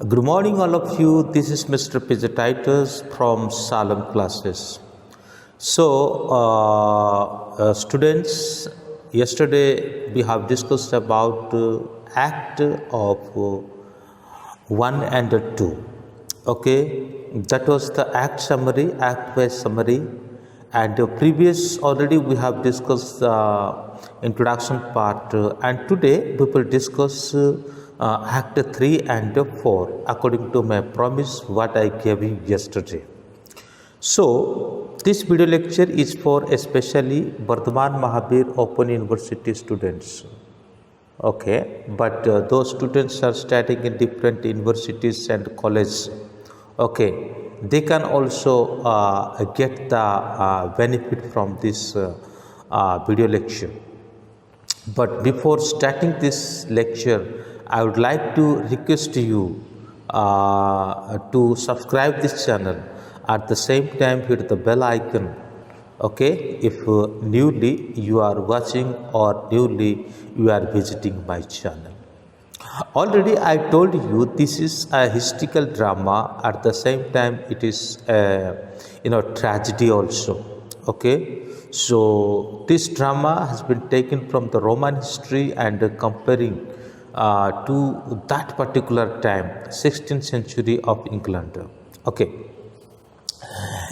Good morning, all of you. This is Mr. Pizatitis from Salem classes. Students, yesterday we have discussed about act of 1 and 2. Okay, that was the act summary, act by summary, and previous already we have discussed the introduction part, and today we will discuss act 3 and 4 according to my promise what I gave you yesterday. So this video lecture is for especially Bardhaman Mahabir Open University students. Okay, but those students are studying in different universities and colleges. Okay, they can also get the benefit from this video lecture. But before starting this lecture, I would like to request you to subscribe this channel. At the same time, hit the bell icon. Okay, if newly you are watching or newly you are visiting my channel. Already I told you this is a historical drama. At the same time, it is a tragedy also. Okay, so this drama has been taken from the Roman history and comparing to that particular time, 16th century of England. Okay.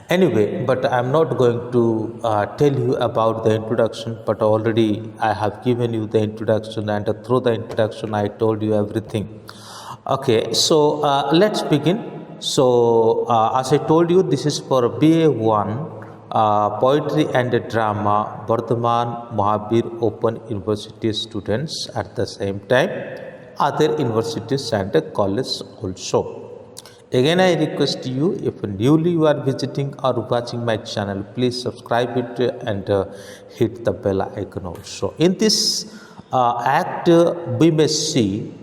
Anyway, but I am not going to tell you about the introduction, but already I have given you the introduction, and through the introduction I told you everything. Okay, so let's begin. So as I told you, this is for BA1 Poetry and Drama, Bardhaman Mahabir Open University students, at the same time other universities and colleges also. Again, I request you, if newly you are visiting or watching my channel, please subscribe it and hit the bell icon also. In this act, we may see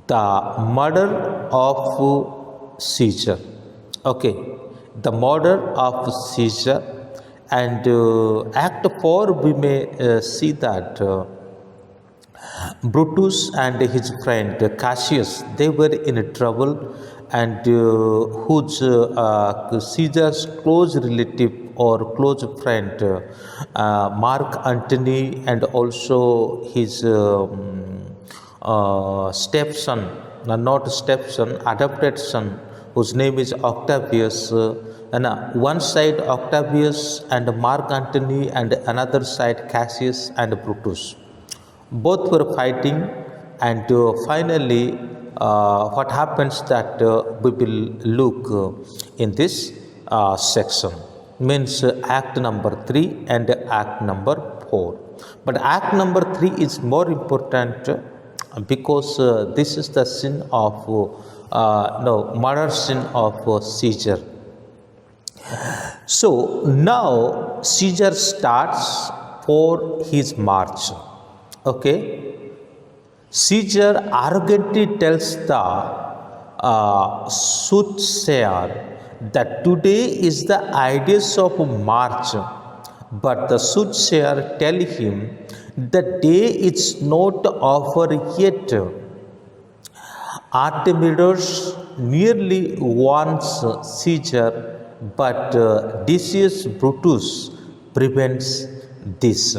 the murder of Caesar. Okay, the murder of Caesar, and act 4 we may see that Brutus and his friend Cassius, they were in trouble, and whose Caesar's close relative or close friend Mark Antony, and also his stepson, not stepson, adopted son, whose name is Octavius, and one side Octavius and Mark Antony, and another side Cassius and Brutus. Both were fighting, and finally what happens that we will look in this section, means act number 3 and act number 4. But act number 3 is more important because this is the sin of murder sin of Caesar. So now Caesar starts for his march. Okay, Caesar arrogantly tells the soothsayer that today is the ideas of March, but the soothsayer tell him the day is not over yet. Artemides nearly warns Caesar, but Decius Brutus prevents this.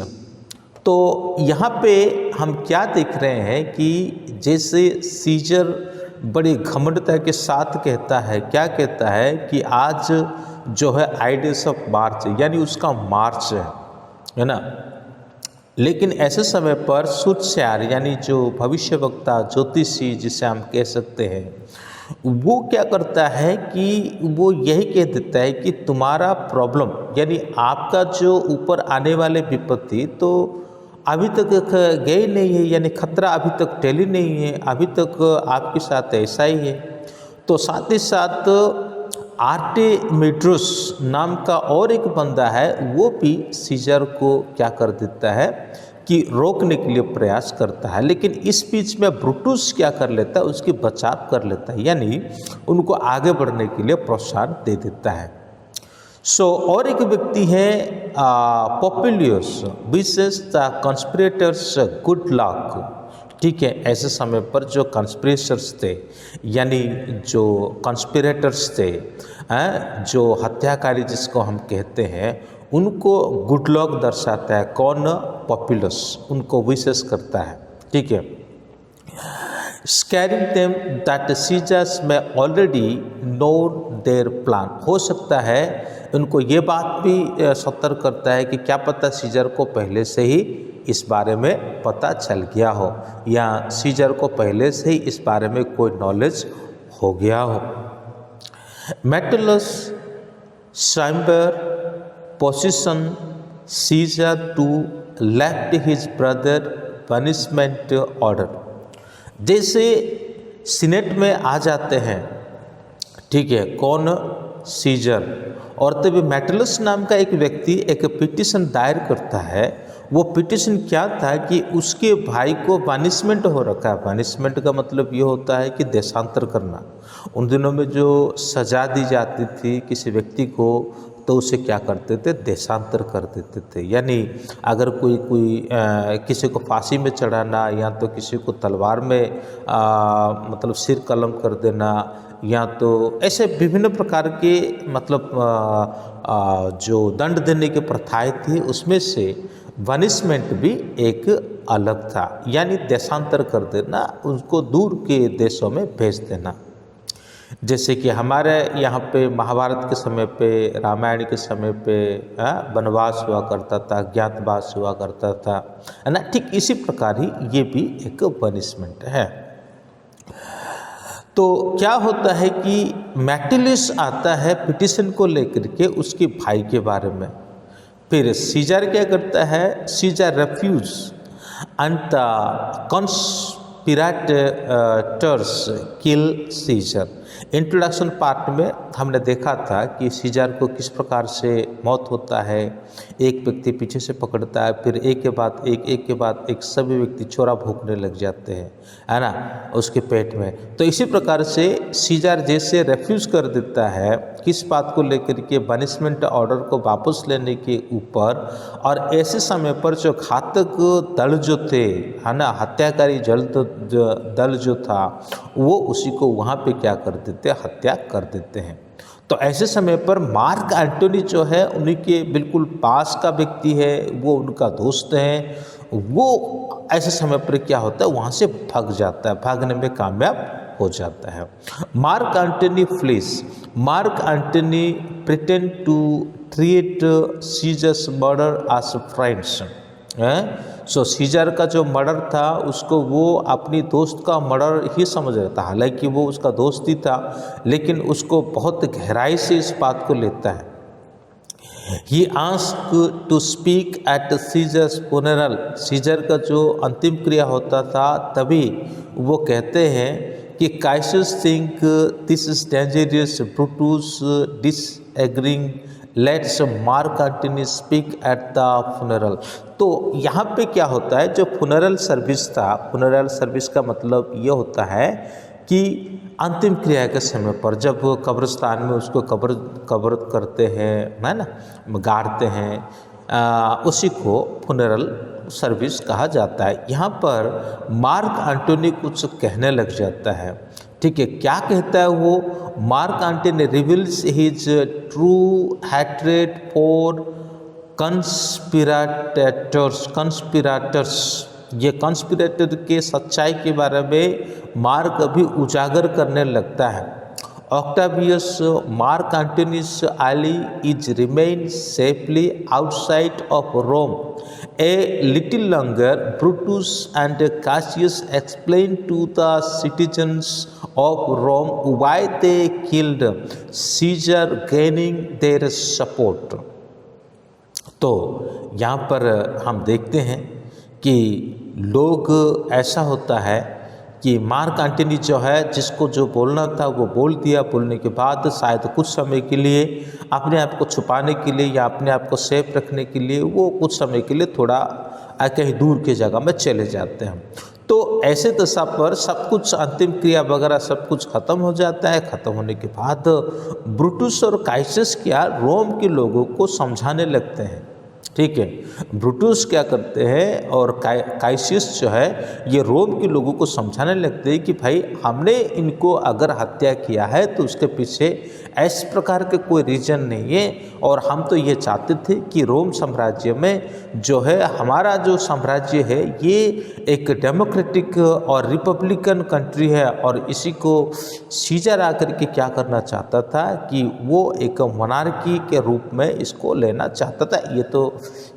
तो यहाँ पे हम क्या देख रहे हैं कि जैसे सीजर बड़ी घमंडता के साथ कहता है, क्या कहता है कि आज जो है आइडियस ऑफ मार्च, यानी उसका मार्च है ना, लेकिन ऐसे समय पर सूत्रधार यानी जो भविष्यवक्ता ज्योतिषी जिसे हम कह सकते हैं, वो क्या करता है कि वो यही कह देता है कि तुम्हारा प्रॉब्लम यानी आपका जो ऊपर आने वाले विपत्ति तो अभी तक गए नहीं है, यानी खतरा अभी तक टली नहीं है, अभी तक आपके साथ ऐसा ही है। तो साथ ही साथ आर्टेमिड्स नाम का और एक बंदा है, वो भी सीजर को क्या कर देता है कि रोकने के लिए प्रयास करता है, लेकिन इस बीच में ब्रूटस क्या कर लेता है, उसकी बचाव कर लेता है, यानी उनको आगे बढ़ने के लिए प्रोत्साहन दे देता है। और एक व्यक्ति है पोपिलियस विशेष द कॉन्स्पिरेटर्स गुड लक ठीक है। ऐसे समय पर जो कंस्पिरेटर्स थे, यानी जो कंस्पिरेटर्स थे, जो हत्याकारी जिसको हम कहते हैं, उनको गुड लक दर्शाता है। कौन? पॉपुलस उनको विशेष करता है। ठीक है। स्कैरिंग देम दैट सीजर्स में ऑलरेडी नो देयर प्लान। हो सकता है उनको ये बात भी सतर्क करता है कि क्या पता सीजर को पहले से ही इस बारे में पता चल गया हो, या सीजर को पहले से ही इस बारे में कोई नॉलेज हो गया हो। Metellus Cimber position Caesar to left his brother punishment order. जैसे सीनेट में आ जाते हैं, ठीक है, कौन? सीजर। और तभी मेटुलस नाम का एक व्यक्ति एक पिटीशन दायर करता है। वो पिटीशन क्या था कि उसके भाई को पनिशमेंट हो रखा है। पनिशमेंट का मतलब ये होता है कि देशांतर करना। उन दिनों में जो सज़ा दी जाती थी किसी व्यक्ति को, तो उसे क्या करते थे? देशांतर कर देते थे। यानी अगर कोई किसी को फांसी में चढ़ाना, या तो किसी को तलवार में मतलब सिर कलम कर देना, या तो ऐसे विभिन्न प्रकार के मतलब जो दंड देने की प्रथाएं थी, उसमें से पनिशमेंट भी एक अलग था। यानी देशांतर कर देना, उनको दूर के देशों में भेज देना। जैसे कि हमारे यहाँ पे महाभारत के समय पे, रामायण के समय पे वनवास हुआ करता था, ज्ञातवास हुआ करता था, है ना। ठीक इसी प्रकार ही ये भी एक पनिशमेंट है। तो क्या होता है कि मेटुलस आता है पिटीशन को लेकर के उसके भाई के बारे में। फिर सीजर क्या करता है? Caesar refuse and the conspirators kill Caesar. Introduction part में हमने देखा था कि सीजर को किस प्रकार से मौत होता है। एक व्यक्ति पीछे से पकड़ता है, फिर एक के बाद एक सभी व्यक्ति छोरा भोंकने लग जाते हैं, है ना, उसके पेट में। तो इसी प्रकार से सीजर जैसे रेफ्यूज कर देता है किस बात को लेकर के? पनिशमेंट ऑर्डर को वापस लेने के ऊपर। और ऐसे समय पर जो घातक दल जो थे, है ना, हत्याकारी दल जो था, वो उसी को वहाँ पे क्या कर देते? हत्या कर देते हैं। तो ऐसे समय पर मार्क एंटोनी जो है, उन्हीं के बिल्कुल पास का व्यक्ति है, वो उनका दोस्त है। वो ऐसे समय पर क्या होता है? वहाँ से भाग जाता है, भागने में कामयाब हो जाता है। Mark Antony flees. Mark Antony pretend to treat Caesar's murder as friends. So Caesar का जो मर्डर था, उसको वो अपनी दोस्त का मर्डर ही समझ रहा था। हालांकि वो उसका दोस्त ही था, लेकिन उसको बहुत गहराई से इस बात को लेता है। He asked to speak at Caesar's funeral। Caesar का जो अंतिम क्रिया होता था, तभी वो कहते हैं कि Caesius think this is dangerous, Brutus disagreeing, let's Mark Antony speak at the funeral। तो यहाँ पे क्या होता है? जो funeral सर्विस था, funeral सर्विस का मतलब ये होता है कि अंतिम क्रिया के समय पर जब कब्रिस्तान में उसको कब्र करते हैं, है ना, गाड़ते हैं, उसी को funeral सर्विस कहा जाता है। यहाँ पर मार्क एंटोनी कुछ कहने लग जाता है। ठीक है, क्या कहता है वो? Mark Antony reveals his true hatred for conspirators. ये कंस्पिरेटर के सच्चाई के बारे में मार्क अभी उजागर करने लगता है। Octavius Mark Antonius Ali is remained safely outside of Rome. A little longer, Brutus and Cassius explained to the citizens of Rome why they killed Caesar, gaining their support। तो यहाँ पर हम देखते हैं कि लोग ऐसा होता है कि मार्क एंटोनी जो है, जिसको जो बोलना था वो बोल दिया। बोलने के बाद शायद कुछ समय के लिए अपने आप को छुपाने के लिए या अपने आप को सेफ रखने के लिए वो कुछ समय के लिए थोड़ा कहीं दूर की जगह में चले जाते हैं। तो ऐसे दशा पर सब कुछ अंतिम क्रिया वगैरह सब कुछ खत्म हो जाता है। खत्म होने के बाद ब्रूटस और काइसस क्या रोम के लोगों को समझाने लगते हैं। ठीक है। ब्रूटस क्या करते हैं और काइसियस जो है ये रोम के लोगों को समझाने लगते हैं कि भाई हमने इनको अगर हत्या किया है तो उसके पीछे इस प्रकार के कोई रीजन नहीं है, और हम तो ये चाहते थे कि रोम साम्राज्य में जो है हमारा जो साम्राज्य है ये एक डेमोक्रेटिक और रिपब्लिकन कंट्री है, और इसी को सीजर आकर के क्या करना चाहता था कि वो एक मोनार्की के रूप में इसको लेना चाहता था। ये तो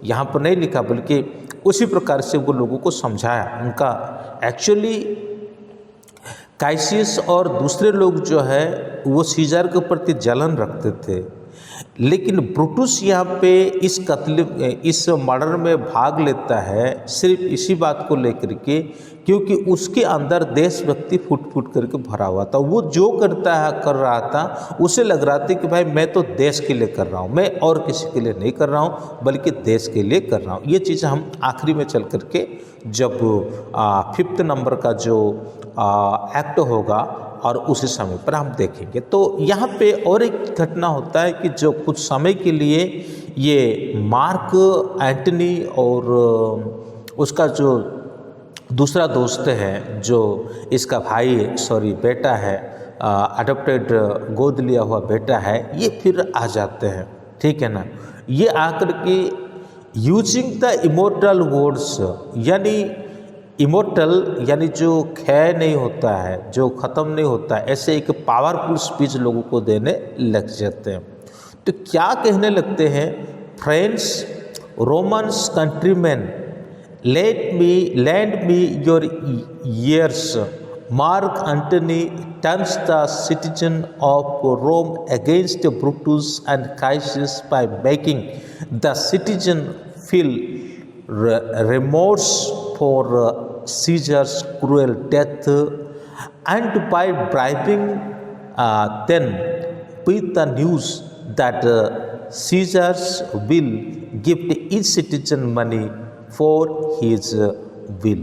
यहाँ पर नहीं लिखा बल्कि उसी प्रकार से वो लोगों को समझाया। उनका एक्चुअली काइसियस और दूसरे लोग जो है वो सीजर के प्रति जलन रखते थे, लेकिन ब्रूटस यहाँ पे इस मर्डर में भाग लेता है सिर्फ इसी बात को लेकर के क्योंकि उसके अंदर देशभक्ति फूट फूट करके भरा हुआ था। वो जो कर रहा था उसे लग रहा था कि भाई मैं तो देश के लिए कर रहा हूँ, मैं और किसी के लिए नहीं कर रहा हूँ बल्कि देश के लिए कर रहा हूँ। ये चीज़ हम आखिरी में चल करके जब 5th नंबर का जो एक्ट होगा और उसी समय पर हम देखेंगे। तो यहाँ पे और एक घटना होता है कि जो कुछ समय के लिए ये मार्क एंटनी और उसका जो दूसरा दोस्त है जो इसका बेटा है, अडॉप्टेड गोद लिया हुआ बेटा है, ये फिर आ जाते हैं, ठीक है ना। ये आकर के यूजिंग द इमोर्टल वर्ड्स, यानी इमोर्टल यानी जो क्षय नहीं होता है, जो ख़त्म नहीं होता है, ऐसे एक पावरफुल स्पीच लोगों को देने लग जाते हैं। तो क्या कहने लगते हैं, friends Romans countryman lend me your ears. Mark Antony turns the citizen of Rome against Brutus and Caesius by making the citizen feel remorse for Caesar's cruel death and by bribing them with the news that Caesars will give each citizen money for his will.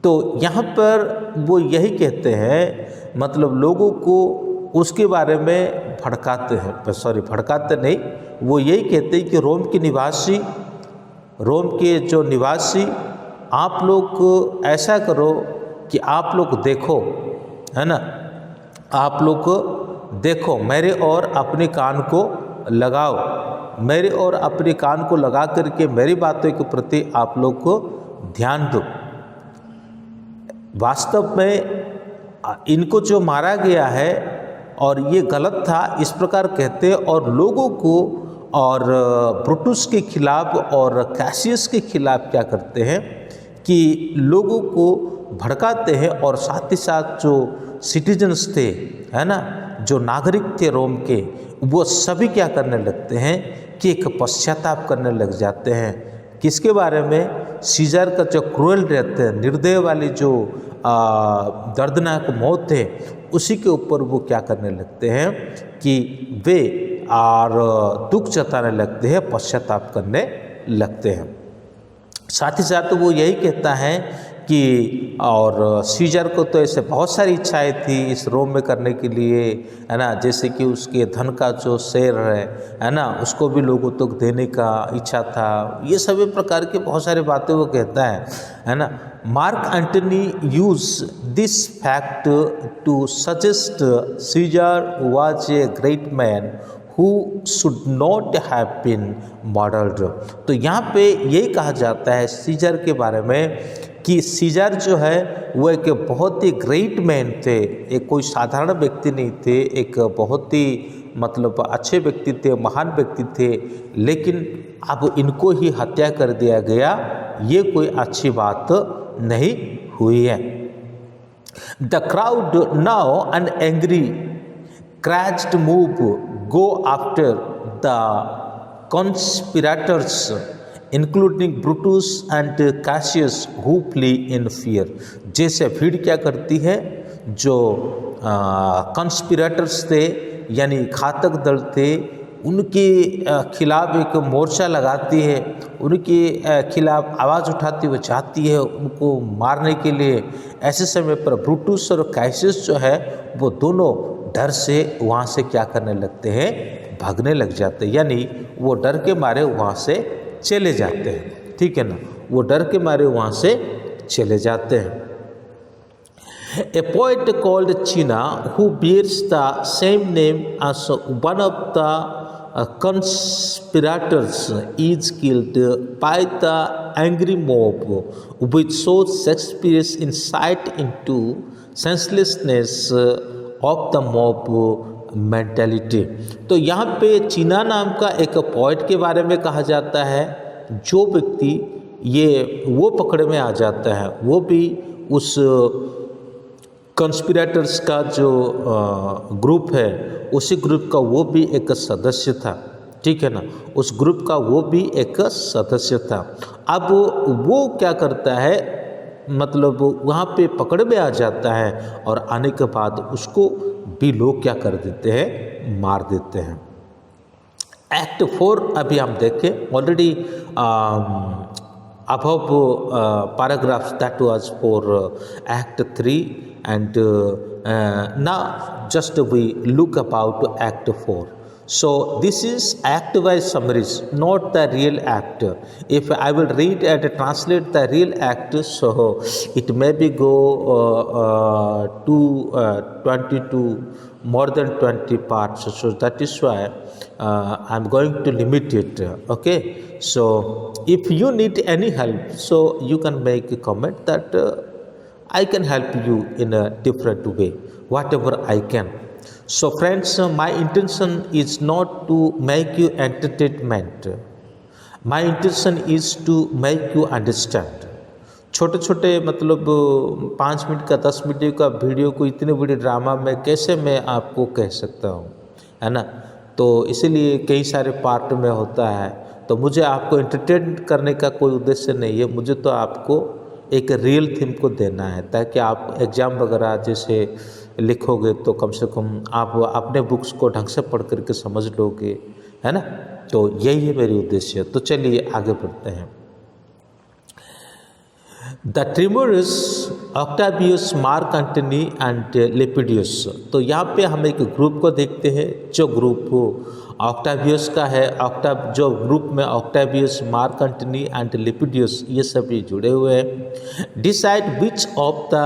तो यहाँ पर वो यही कहते हैं, मतलब लोगों को उसके बारे में भड़काते हैं, भड़काते नहीं, वो यही कहते हैं कि रोम के जो निवासी आप लोग ऐसा करो कि आप लोग देखो, है ना, आप लोग देखो मेरे और अपने कान को लगाओ, मेरे और अपने कान को लगा करके मेरी बातों के प्रति आप लोग को ध्यान दो। वास्तव में इनको जो मारा गया है और ये गलत था इस प्रकार कहते हैं, और लोगों को और ब्रूटस के खिलाफ और कैसियस के खिलाफ क्या करते हैं कि लोगों को भड़काते हैं, और साथ ही साथ जो सिटीजन्स थे, है ना, जो नागरिक थे रोम के, वो सभी क्या करने लगते हैं कि एक पश्चाताप करने लग जाते हैं। किसके बारे में? सीजर का जो क्रूअल डेथ है, निर्दय वाली जो दर्दनाक मौत है, उसी के ऊपर वो क्या करने लगते हैं कि वे और दुख जताने लगते हैं, पश्चाताप करने लगते हैं। साथ ही साथ वो यही कहता है कि और सीजर को तो ऐसे बहुत सारी इच्छाएं थी इस रोम में करने के लिए, है ना, जैसे कि उसके धन का जो शेयर है ना, उसको भी लोगों तक देने का इच्छा था। ये सभी प्रकार के बहुत सारी बातें वो कहता है ना। Mark Antony use this fact to suggest Caesar was a great man who should not have been murdered। तो यहाँ पे यही कहा जाता है सीजर के बारे में कि सीजर जो है वो एक बहुत ही ग्रेट मैन थे, एक कोई साधारण व्यक्ति नहीं थे, एक बहुत ही मतलब अच्छे व्यक्ति थे, महान व्यक्ति थे, लेकिन अब इनको ही हत्या कर दिया गया, ये कोई अच्छी बात नहीं हुई है। The crowd now and angry crashed move go after the conspirators including Brutus and Cassius who flee in fear। जैसे भीड़ क्या करती है, जो कंस्पिरेटर्स थे यानी घातक दल थे, उनके खिलाफ एक मोर्चा लगाती है, उनके खिलाफ आवाज़ उठाती हुई जाती है उनको मारने के लिए। ऐसे समय पर ब्रूटस और कैसियस जो है वो दोनों डर से वहाँ से क्या करने लगते हैं, भागने लग जाते हैं, यानी वो डर के मारे वहाँ से चले जाते हैं, ठीक है ना, वो डर के मारे वहाँ से चले जाते हैं। A poet called China, who bears the same name as one of the conspirators, is killed by the angry mob, which shows Shakespeare's insight into senselessness of the mob mentality। तो यहाँ पे चीना नाम का एक पोइट के बारे में कहा जाता है, जो व्यक्ति ये वो पकड़ में आ जाता है, वो भी उस कंस्पिरेटर्स का जो ग्रुप है, उसी ग्रुप का वो भी एक सदस्य था, ठीक है ना, उस ग्रुप का वो भी एक सदस्य था। अब वो क्या करता है, मतलब वहाँ पे पकड़ में आ जाता है और आने के बाद उसको भी लोग क्या कर देते हैं, मार देते हैं। एक्ट 4 अभी हम देखें, already above paragraphs that was for act 3 and now just we look about act 4. So this is act wise summaries, not the real act. If I will read and translate the real act, so it may be go to 22 more than 20 parts, so that is why I'm going to limit it. Okay, so if you need any help, so you can make a comment that I can help you in a different way, whatever I can. So friends, my intention is not to make you entertainment, my intention is to make you understand. छोटे छोटे मतलब 5 minute का 10 minute का video को इतने बड़े drama में कैसे मैं आपको कह सकता हूँ, है ना। तो इसीलिए कई सारे पार्ट में होता है, तो मुझे आपको एंटरटेन करने का कोई उद्देश्य नहीं है, मुझे तो आपको एक रियल थीम को देना है, ताकि आप एग्ज़ाम वगैरह जैसे लिखोगे तो कम से कम आप अपने बुक्स को ढंग से पढ़ करके समझ लोगे, है ना। तो यही है मेरी उद्देश्य। तो चलिए आगे बढ़ते हैं। The triumvirs, Octavius, Mark Antony and Lepidus. तो यहाँ पे हम एक ग्रुप को देखते हैं, जो ग्रुप ऑक्टावियस का है। जो ग्रुप में Octavius, Mark Antony and Lepidus ये सभी जुड़े हुए हैं। Decide which of the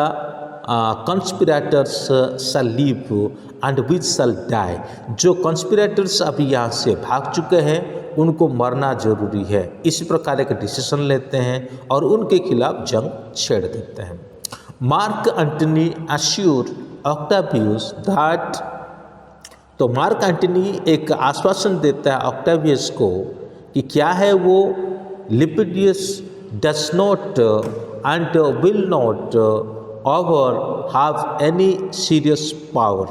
conspirators shall live and which shall die. जो कंस्पिरेटर्स अभी यहाँ से भाग चुके हैं उनको मरना जरूरी है, इसी प्रकार एक डिसीजन लेते हैं और उनके खिलाफ जंग छेड़ देते हैं। मार्क एंटनी अश्योर ऑक्टावियस दैट, तो मार्क एंटनी एक आश्वासन देता है ऑक्टावियस को कि क्या है वो, Lepidus does not and will not over have any serious power.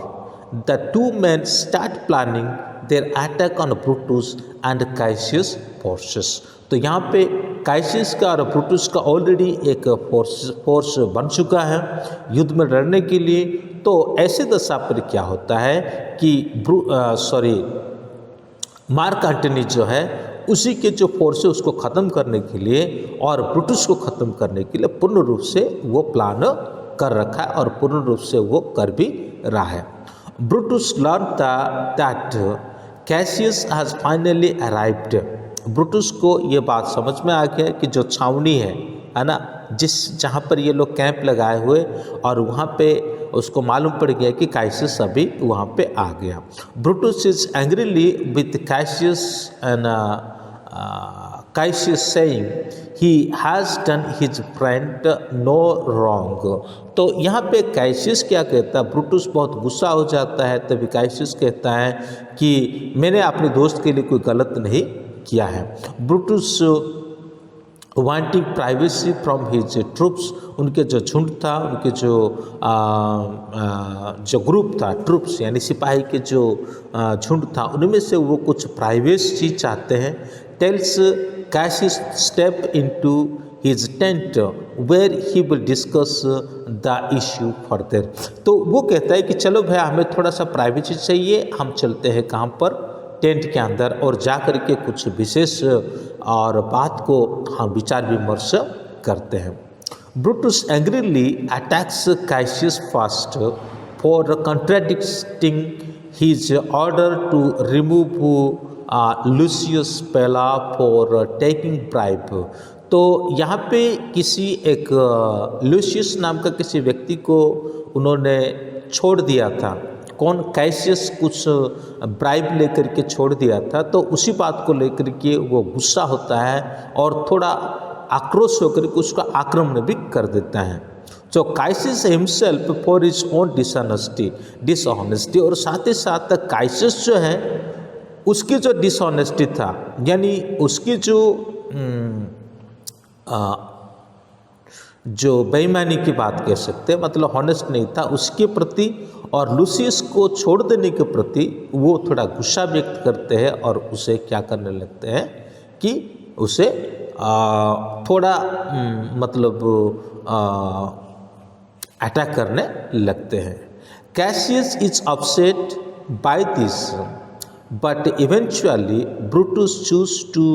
The two men start planning their attack on Brutus and Cassius forces. तो यहाँ पे काइसियस का और ब्रूटस का ऑलरेडी एक फोर्स बन चुका है युद्ध में लड़ने के लिए। तो ऐसे दशा पर क्या होता है कि मार्क एंटनी जो है उसी के जो फोर्स है उसको ख़त्म करने के लिए और ब्रूटस को ख़त्म करने के लिए पूर्ण रूप से वो प्लान कर रखा है और पूर्ण रूप से वो कर भी रहा है। Brutus learn that Cassius has finally arrived. Brutus को ये बात समझ में आ गया कि जो छावनी है ना, जहाँ पर ये लोग कैंप लगाए हुए, और वहाँ पे उसको मालूम पड़ गया कि कैसियस अभी वहाँ पे आ गया। Brutus is angrily with Cassius and Cassius saying he has done his friend no wrong। तो यहाँ पे कैसियस क्या कहता है, ब्रूटस बहुत गुस्सा हो जाता है, तभी कैसियस कहता है कि मैंने अपने दोस्त के लिए कोई गलत नहीं किया है। Brutus wanting privacy from his troops, उनके जो झुंड था, उनके जो ग्रुप था, ट्रूप्स यानी सिपाही के जो झुंड था, उनमें से वो कुछ प्राइवेसी चाहते हैं। Tells Cassius step into his tent where he will discuss the issue further। तो वो कहता है कि चलो भैया हमें थोड़ा सा प्राइवेसी चाहिए, हम चलते हैं कहाँ पर, टेंट के अंदर, और जा कर के कुछ विशेष और बात को हम विचार विमर्श करते हैं। Brutus angrily attacks Cassius first for contradicting his order to remove Lucius पेला फॉर टेकिंग ब्राइब। तो यहाँ पे किसी एक लूसियस नाम का किसी व्यक्ति को उन्होंने छोड़ दिया था। कौन? कैसियस कुछ ब्राइब लेकर के छोड़ दिया था। तो उसी बात को लेकर के वो गुस्सा होता है और थोड़ा आक्रोश होकर के उसका आक्रमण भी कर देता है। तो Cassius himself for his own dishonesty, और साथ ही साथ काइसिस जो है उसकी जो डिसऑनेस्टी था, यानी उसकी जो बेईमानी की बात कह सकते हैं, मतलब हॉनेस्ट नहीं था उसके प्रति, और लूसियस को छोड़ देने के प्रति वो थोड़ा गुस्सा व्यक्त करते हैं और उसे क्या करने लगते हैं कि उसे थोड़ा मतलब अटैक करने लगते हैं। Cassius is upset by this but eventually Brutus choose to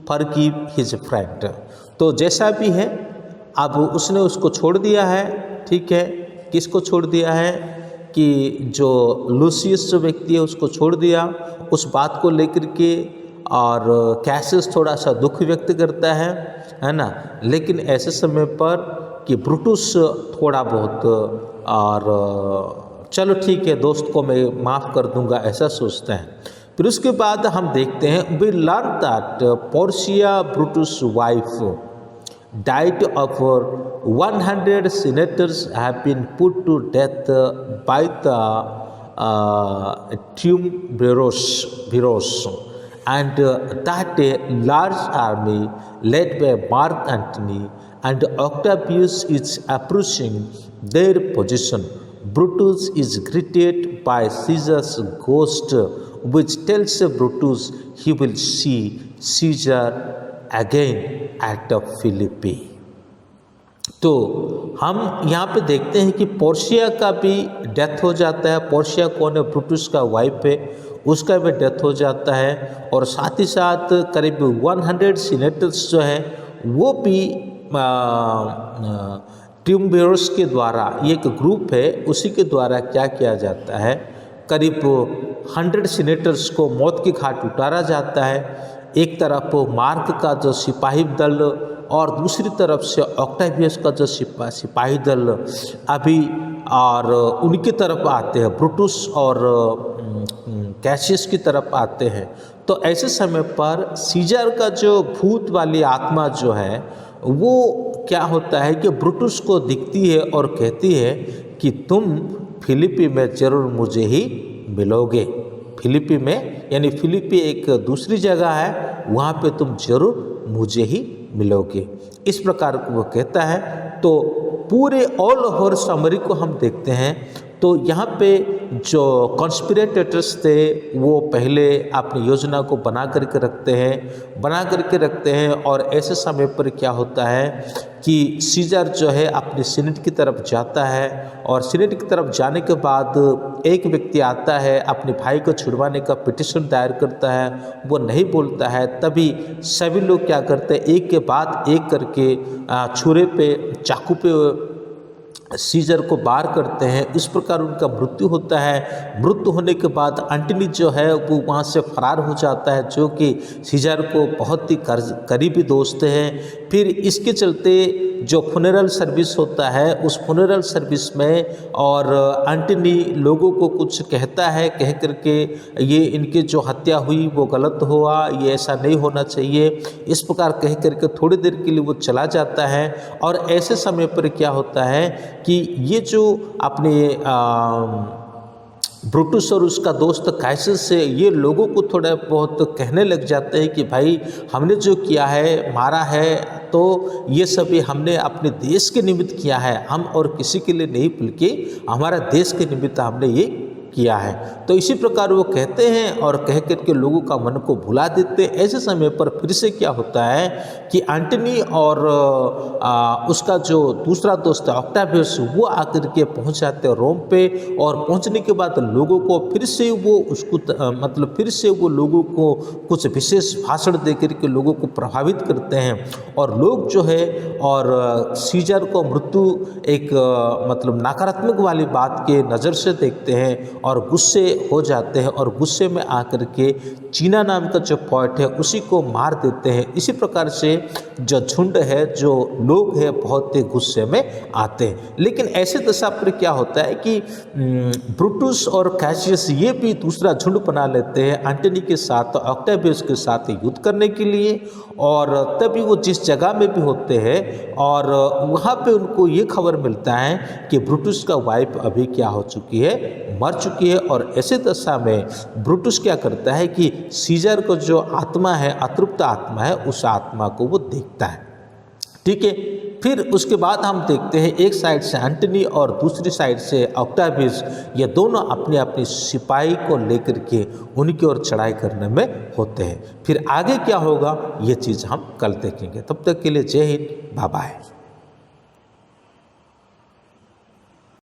forgive his friend. तो जैसा भी है, अब उसने उसको छोड़ दिया है, ठीक है। किसको छोड़ दिया है? कि जो लूसियस जो व्यक्ति है उसको छोड़ दिया उस बात को लेकर के, और कैसियस थोड़ा सा दुख व्यक्त करता है ना। लेकिन ऐसे समय पर कि ब्रूटस थोड़ा बहुत और चलो ठीक है दोस्त को मैं माफ़ कर दूंगा ऐसा सोचता है। फिर उसके बाद हम देखते हैं we learn that Portia Brutus wife died of 100 senators have been put to death by the triumvirs, and that a large army led by Mark Antony and Octavius is approaching their position. Brutus is greeted by Caesar's ghost, which tells Brutus he will see Caesar again at Philippi. तो हम यहाँ पे देखते हैं कि Portia का भी death हो जाता है। पोर्शिया कौन है? ब्रूटस का वाइफ है, उसका भी डेथ हो जाता है। और साथ ही साथ करीब 100 सीनेटर्स जो हैं वो भी ट्रिumvirs के द्वारा, ये एक ग्रुप है उसी के द्वारा क्या किया जाता है, करीब 100 सीनेटर्स को मौत की घाट उतारा जाता है। एक तरफ मार्क का जो सिपाही दल और दूसरी तरफ से ऑक्टावियस का जो सिपाही दल अभी और उनकी तरफ आते हैं, ब्रूटस और कैसियस की तरफ आते हैं। तो ऐसे समय पर सीजर का जो भूत वाली आत्मा जो है वो क्या होता है कि ब्रूटस को दिखती है और कहती है कि तुम फिलिपी में जरूर मुझे ही मिलोगे। फिलिपी में, यानी फिलिपी एक दूसरी जगह है, वहाँ पे तुम जरूर मुझे ही मिलोगे, इस प्रकार वो कहता है। तो पूरे ऑल ओवर समरी को हम देखते हैं तो यहाँ पे जो कॉन्स्पिरेटर्स थे वो पहले अपनी योजना को बना करके रखते हैं और ऐसे समय पर क्या होता है कि सीजर जो है अपने सीनेट की तरफ जाता है और सीनेट की तरफ जाने के बाद एक व्यक्ति आता है, अपने भाई को छुड़वाने का पिटिशन दायर करता है, वो नहीं बोलता है। तभी सभी लोग क्या करते हैं, एक के बाद एक करके छुरे पे, चाकू पे सीजर को बार करते हैं। इस प्रकार उनका मृत्यु होता है। मृत्यु होने के बाद एंटनी जो है वो वहाँ से फरार हो जाता है, जो कि सीजर को बहुत ही करीबी दोस्त है। फिर इसके चलते जो फुनरल सर्विस होता है उस फुनरल सर्विस में और एंटनी लोगों को कुछ कहता है, कह करके ये इनकी जो हत्या हुई वो गलत हुआ, ये ऐसा नहीं होना चाहिए, इस प्रकार कह करके थोड़ी देर के लिए वो चला जाता है। और ऐसे समय पर क्या होता है कि ये जो अपने ब्रूटस और उसका दोस्त कैसियस से ये लोगों को थोड़ा बहुत कहने लग जाते हैं कि भाई हमने जो किया है, मारा है, तो ये सभी हमने अपने देश के निमित्त किया है, हम और किसी के लिए नहीं बल्कि हमारा देश के निमित्त हमने ये किया है। तो इसी प्रकार वो कहते हैं और कह कर के लोगों का मन को भुला देते हैं। ऐसे समय पर फिर से क्या होता है कि एंटनी और उसका जो दूसरा दोस्त है ऑक्टावियस वो आकर के पहुंच जाते हैं रोम पे, और पहुंचने के बाद लोगों को फिर से वो उसको फिर से वो लोगों को कुछ विशेष भाषण दे कर के लोगों को प्रभावित करते हैं। और लोग जो है और सीजर को मृत्यु एक नकारात्मक वाली बात के नज़र से देखते हैं और गुस्से हो जाते हैं और गुस्से में आकर के चीना नाम का जो पॉइंट है उसी को मार देते हैं। इसी प्रकार से जो झुंड है, जो लोग हैं, बहुत ही गुस्से में आते हैं। लेकिन ऐसे दशा पर क्या होता है कि ब्रूटस और कैसियस ये भी दूसरा झुंड बना लेते हैं एंटनी के साथ, ऑक्टेवियस के साथ युद्ध करने के लिए। और तभी वो जिस जगह में भी होते हैं और वहाँ पे उनको ये खबर मिलता है कि ब्रूटस का वाइफ अभी क्या हो चुकी है, मर चुकी है। और ऐसे दशा में ब्रूटस क्या करता है कि सीजर को जो आत्मा है, अतृप्त आत्मा है, उस आत्मा को वो देखता है। ठीक है, फिर उसके बाद हम देखते हैं एक साइड से एंटनी और दूसरी साइड से ऑक्टावियस, ये दोनों अपनी अपनी सिपाही को लेकर के उनकी ओर चढ़ाई करने में होते हैं। फिर आगे क्या होगा ये चीज़ हम कल देखेंगे। तब तक के लिए जय हिंद, बाय बाय।